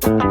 Hello,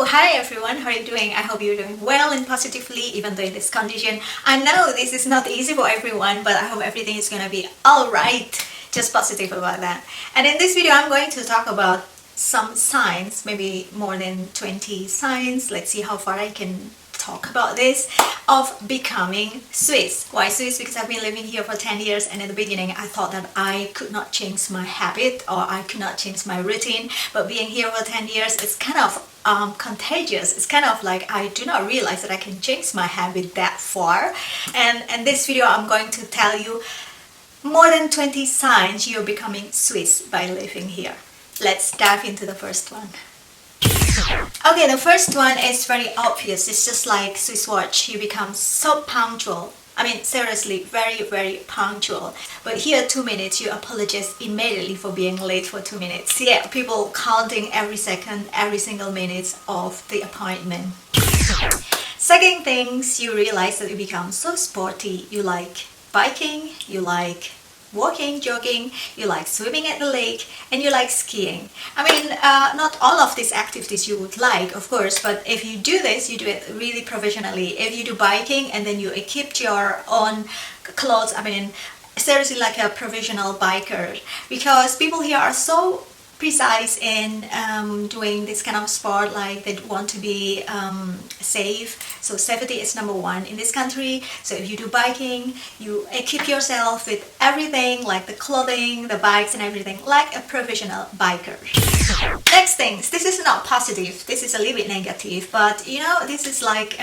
hi everyone, how are you doing? I hope you're doing well and positively even though in this condition. I know this is not easy for everyone, but I hope everything is gonna be alright. Just positive about that. And in this video I'm going to talk about some signs, maybe more than 20 signs. Let's see how far I can talk about this, of becoming Swiss. Why Swiss? Because I've been living here for 10 years and in the beginning I thought that I could not change my habit or I could not change my routine, but being here for 10 years it's kind of contagious. It's kind of like I do not realize that I can change my habit that far, and in this video I'm going to tell you more than 20 signs you're becoming Swiss by living here. Let's dive into the first one. Okay, the first one is very obvious. It's just like Swiss watch. You become so punctual. I mean, seriously, very, very punctual. But here, 2 minutes, you apologize immediately for being late for 2 minutes. Yeah, people counting every second, every single minute of the appointment. Second things, you realize that you become so sporty. You like biking, you like walking, jogging, you like swimming at the lake, and you like skiing. I mean, not all of these activities you would like, of course, but if you do this, you do it really professionally. If you do biking and then you equip your own clothes, I mean, seriously like a professional biker, because people here are so precise in doing this kind of sport, like they want to be safe. So safety is number one in this country. So if you do biking, you equip yourself with everything, like the clothing, the bikes and everything, like a professional biker. Next things, this is not positive, this is a little bit negative, but you know, this is like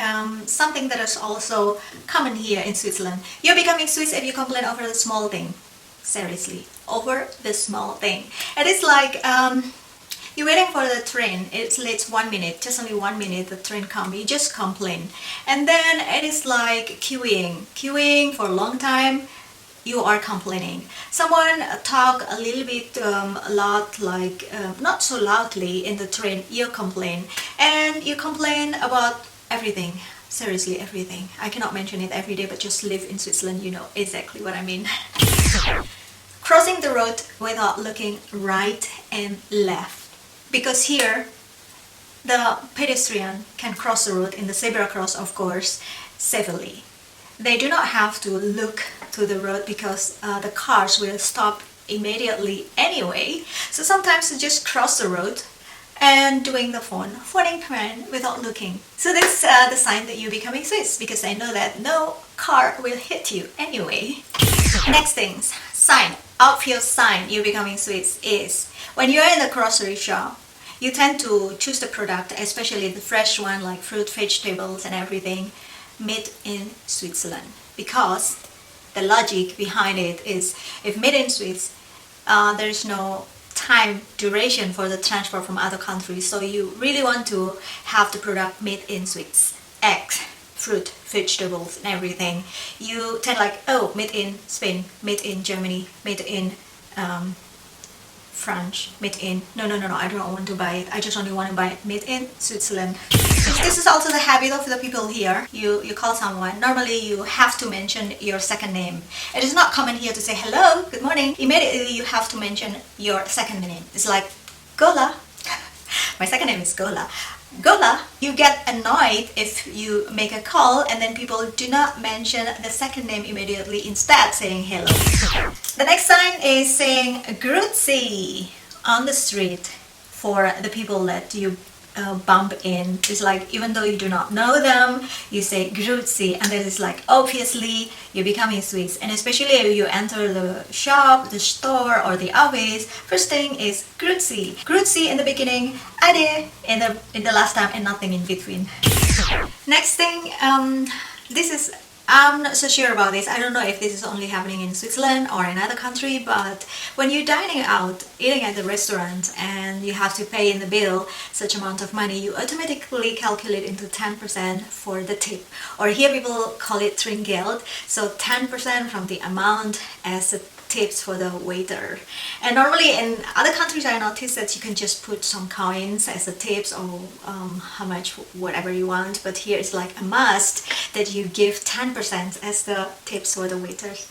something that is also common here in Switzerland. You're becoming Swiss if you complain over the small thing. Seriously, over the small thing. And it's like you're waiting for the train, it's late 1 minute, just only 1 minute the train comes, you just complain. And then it is like queuing for a long time, you are complaining. Someone talk a little bit a lot, like not so loudly in the train, you complain. And you complain about everything. Seriously, everything. I cannot mention it every day, but just live in Switzerland, you know exactly what I mean. Crossing the road without looking right and left. Because here, the pedestrian can cross the road in the zebra cross, of course, safely. They do not have to look to the road because the cars will stop immediately anyway. So sometimes you just cross the road and doing the phoning command without looking. So that's the sign that you're becoming Swiss, because I know that no car will hit you anyway. Next things, sign, obvious sign you're becoming Swiss is when you're in the grocery shop, you tend to choose the product, especially the fresh one like fruit, vegetables and everything, made in Switzerland. Because the logic behind it is, if made in Swiss, there is no time duration for the transport from other countries, so you really want to have the product made in Swiss. Eggs, fruit, vegetables and everything, you tend like, oh, made in Spain, made in Germany, made in France, made in no, I don't want to buy it, I just only want to buy it made in Switzerland. This is also the habit of the people here. You call someone, normally you have to mention your second name. It is not common here to say hello, good morning. Immediately you have to mention your second name. It's like Gohla. My second name is Gohla. Gohla. You get annoyed if you make a call and then people do not mention the second name immediately, instead saying hello. The next sign is saying GRUEZI on the street for the people that you bump in. It's like, even though you do not know them, you say GRUEZI, and that is like, obviously you're becoming Swiss. And especially if you enter the shop, the store or the office, first thing is GRUEZI. GRUEZI in the beginning, ade in the last time, and nothing in between. Next thing, this is, I'm not so sure about this. I don't know if this is only happening in Switzerland or in another country, but when you're dining out, eating at the restaurant, and you have to pay in the bill such amount of money, you automatically calculate into 10% for the tip. Or here people call it TRINKGELD, so 10% from the amount as a tips for the waiter. And normally in other countries I noticed that you can just put some coins as a tips or how much whatever you want, but here it's like a must that you give 10% as the tips for the waiters.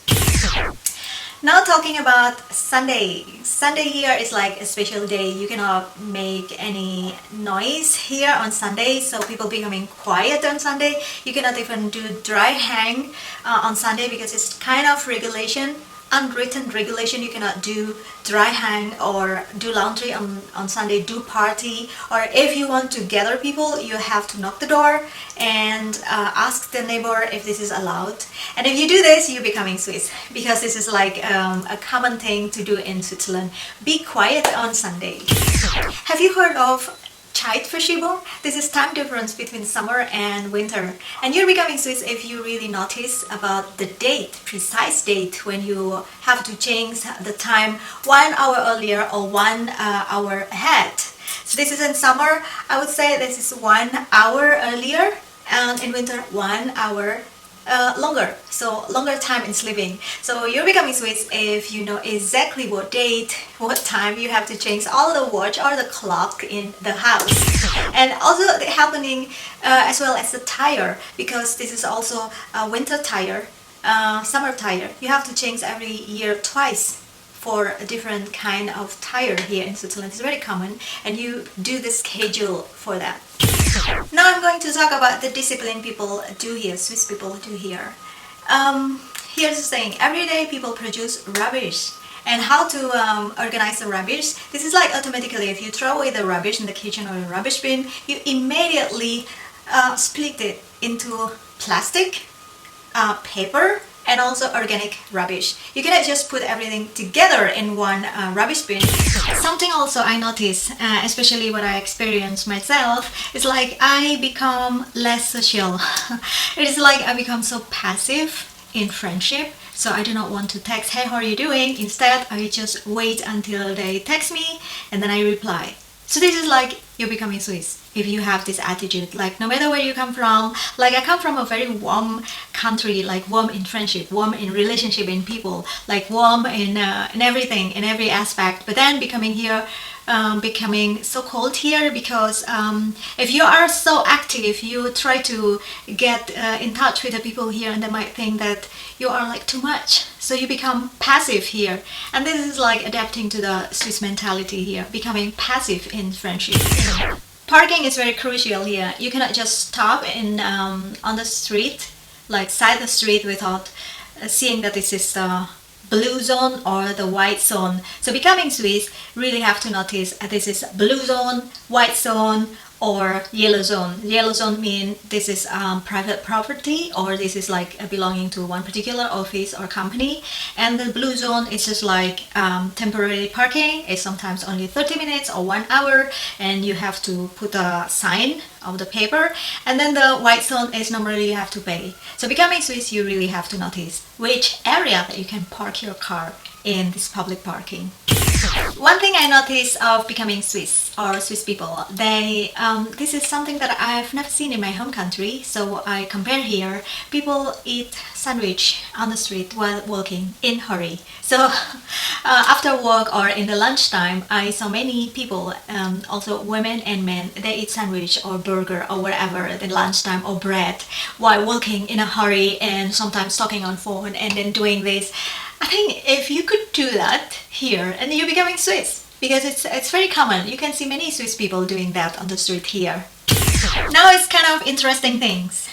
Now talking about Sunday. Sunday here is like a special day. You cannot make any noise here on Sunday, so people becoming quiet on Sunday. You cannot even do dry hang on Sunday because it's kind of regulation, unwritten regulation. You cannot do dry hang or do laundry on Sunday, do party, or if you want to gather people, you have to knock the door and ask the neighbor if this is allowed. And if you do this, you're becoming Swiss, because this is like a common thing to do in Switzerland. Be quiet on Sunday. Have you heard of Zeitverschiebung? This is time difference between summer and winter, and you're becoming Swiss if you really notice about the date, precise date when you have to change the time 1 hour earlier or 1 hour ahead. So this is in summer, I would say this is 1 hour earlier, and in winter 1 hour longer, so longer time in sleeping. So you're becoming Swiss if you know exactly what date, what time you have to change all the watch or the clock in the house. And also happening as well as the tire, because this is also a winter tire, summer tire. You have to change every year twice for a different kind of tire here in Switzerland. It's very common, and you do the schedule for that. Now I'm going to talk about the discipline people do here, Swiss people do here. Here's the thing, every day people produce rubbish. And how to organize the rubbish. This is like automatically, if you throw away the rubbish in the kitchen or a rubbish bin, you immediately split it into plastic, paper, and also organic rubbish. You cannot just put everything together in one rubbish bin. Something also I notice, especially what I experience myself, is like I become less social. It's like I become so passive in friendship. So I do not want to text, hey, how are you doing? Instead, I just wait until they text me and then I reply. So this is like you're becoming Swiss if you have this attitude, like no matter where you come from. Like I come from a very warm country, like warm in friendship, warm in relationship, in people, like warm in everything, in every aspect. But then becoming here, becoming so cold here, because if you are so active, you try to get in touch with the people here and they might think that you are like too much, so you become passive here. And this is like adapting to the Swiss mentality here, becoming passive in friendship. Parking is very crucial here. You cannot just stop in on the street, like side the street, without seeing that this is the blue zone or the white zone. So becoming Swiss, really have to notice this is blue zone, white zone, or yellow zone. Yellow zone means this is private property, or this is like belonging to one particular office or company. And the blue zone is just like temporary parking. It's sometimes only 30 minutes or 1 hour, and you have to put a sign of the paper. And then the white zone is normally you have to pay. So becoming Swiss, you really have to notice which area that you can park your car in this public parking. One thing I noticed of becoming Swiss or Swiss people, they this is something that I've never seen in my home country, so I compare here. People eat sandwich on the street while walking in hurry. So after work or in the lunchtime, I saw many people, also women and men, they eat sandwich or burger or whatever at the lunchtime, or bread, while walking in a hurry and sometimes talking on phone and then doing this. I think if you could do that here, and you're becoming Swiss, because it's very common. You can see many Swiss people doing that on the street here. Now it's kind of interesting things.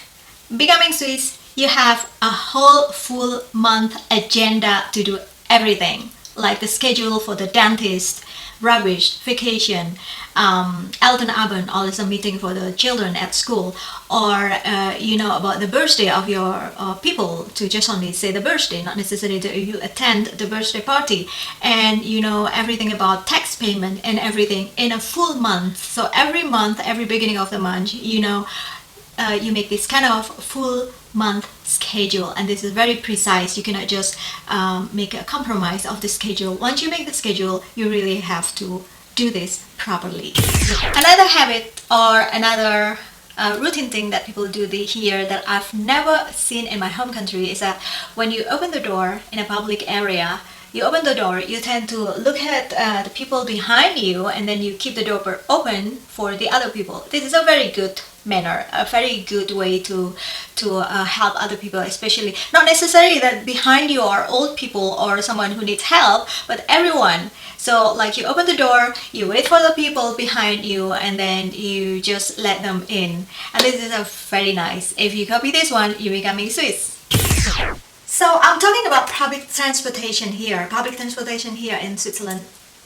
Becoming Swiss, you have a whole full month agenda to do everything, like the schedule for the dentist, rubbish, vacation, Elternabend, always a meeting for the children at school, or you know about the birthday of your people, to just only say the birthday, not necessarily that you attend the birthday party, and you know everything about tax payment and everything in a full month. So every month, every beginning of the month, you know, you make this kind of full month schedule, and this is very precise. You cannot just make a compromise of the schedule. Once you make the schedule, you really have to do this properly. Another habit or another routine thing that people do here that I've never seen in my home country is that when you open the door in a public area, you open the door, you tend to look at the people behind you, and then you keep the door open for the other people. This is a very good manner, a very good way to help other people, especially not necessarily that behind you are old people or someone who needs help, but everyone. So like you open the door, you wait for the people behind you, and then you just let them in. And this is a very nice. If you copy this one, you're becoming Swiss. So I'm talking about public transportation here. Public transportation here in Switzerland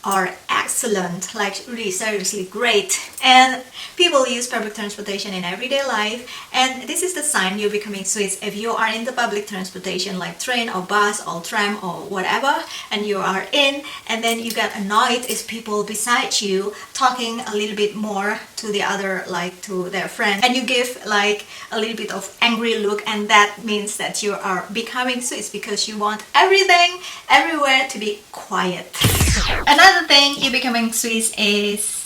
are excellent, like really seriously great, and people use public transportation in everyday life, and this is the sign you're becoming Swiss. If you are in the public transportation like train or bus or tram or whatever, and you are in, and then you get annoyed if people beside you talking a little bit more to the other, like to their friend, and you give like a little bit of angry look, and that means that you are becoming Swiss because you want everything everywhere to be quiet. Another thing you're becoming Swiss is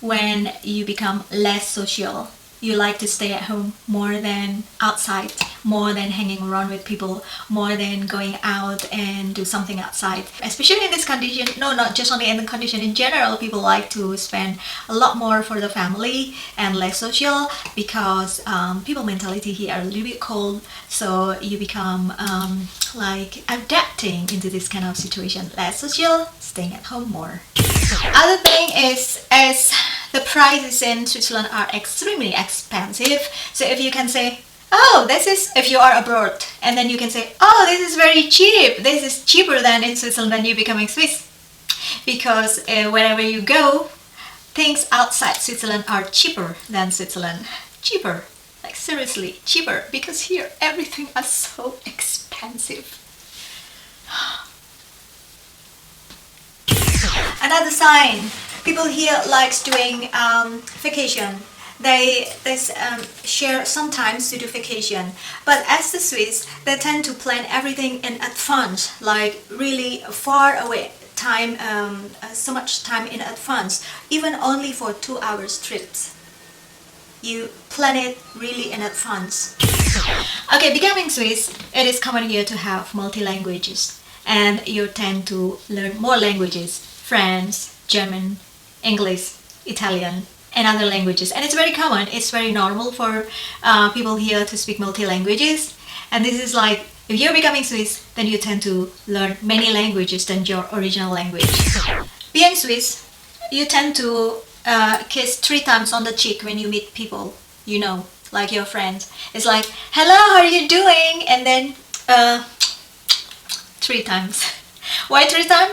when you become less social. You like to stay at home more than outside, more than hanging around with people, more than going out and do something outside. Especially in this condition, no, not just only in the condition, in general, people like to spend a lot more for the family and less social because people mentality here are a little bit cold, so you become like adapting into this kind of situation. Less social, staying at home more. Other thing is, as the prices in Switzerland are extremely expensive, so if you can say, oh, this is, if you are abroad, and then you can say, oh, this is very cheap, this is cheaper than in Switzerland, then you're becoming Swiss. Because wherever you go, things outside Switzerland are cheaper than Switzerland. Cheaper, like seriously cheaper, because here everything is so expensive. Another sign, people here likes doing vacation. They share sometimes to do vacation, but as the Swiss, they tend to plan everything in advance, like really far away time, so much time in advance, even only for 2 hours trips. You plan it really in advance. Okay, becoming Swiss, it is common here to have multi-languages, and you tend to learn more languages. French, German, English, Italian, and other languages. And it's very common, it's very normal for people here to speak multi-languages. And this is like, if you're becoming Swiss, then you tend to learn many languages than your original language. Being Swiss, you tend to kiss 3 times on the cheek when you meet people, you know, like your friends. It's like, hello, how are you doing? And then 3 times. Why 3 times?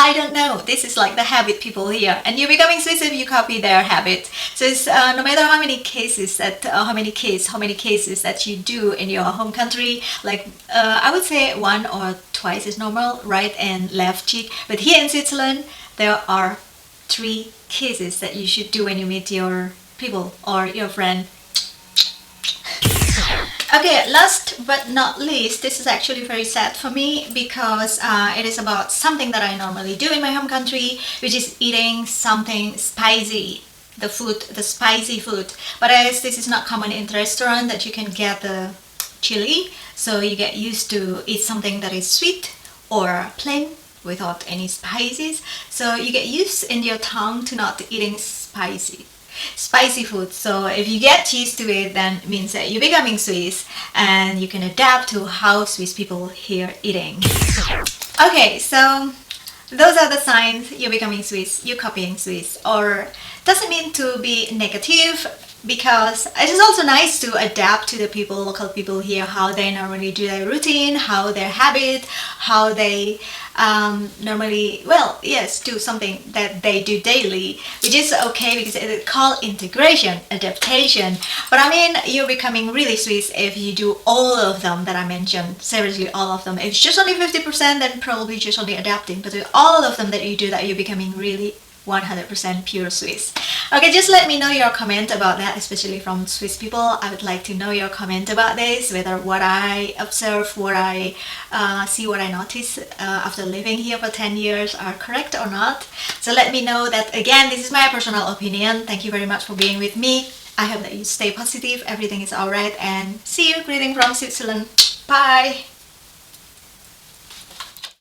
I don't know. This is like the habit people here, and you're becoming Swiss if you copy their habit. So it's no matter how many cases that how many cases that you do in your home country, like I would say 1 or twice is normal, right and left cheek. But here in Switzerland, there are 3 cases that you should do when you meet your people or your friend. Okay, last but not least, this is actually very sad for me because it is about something that I normally do in my home country, which is eating something spicy, the spicy food. But as this is not common in the restaurant that you can get the chili, so you get used to eat something that is sweet or plain without any spices. So you get used in your tongue to not eating spicy food. So if you get used to it, then it means that you're becoming Swiss and you can adapt to how Swiss people here eating. Okay, so those are the signs you're becoming Swiss, you're copying Swiss. Or doesn't mean to be negative, because it is also nice to adapt to the people, local people here, how they normally do their routine, how their habit, how they normally, well, yes, do something that they do daily, which is okay because it is called integration, adaptation. But I mean, you're becoming really Swiss if you do all of them that I mentioned, seriously all of them. If it's just only 50%, then probably just only adapting, but with all of them that you do that, you're becoming really 100% pure Swiss. Okay, just let me know your comment about that, especially from Swiss people. I would like to know your comment about this, whether what I observe, what I see, what I notice after living here for 10 years are correct or not. So let me know that. Again, this is my personal opinion. Thank you very much for being with me. I hope that you stay positive, everything is alright, and see you. Greeting from Switzerland. Bye!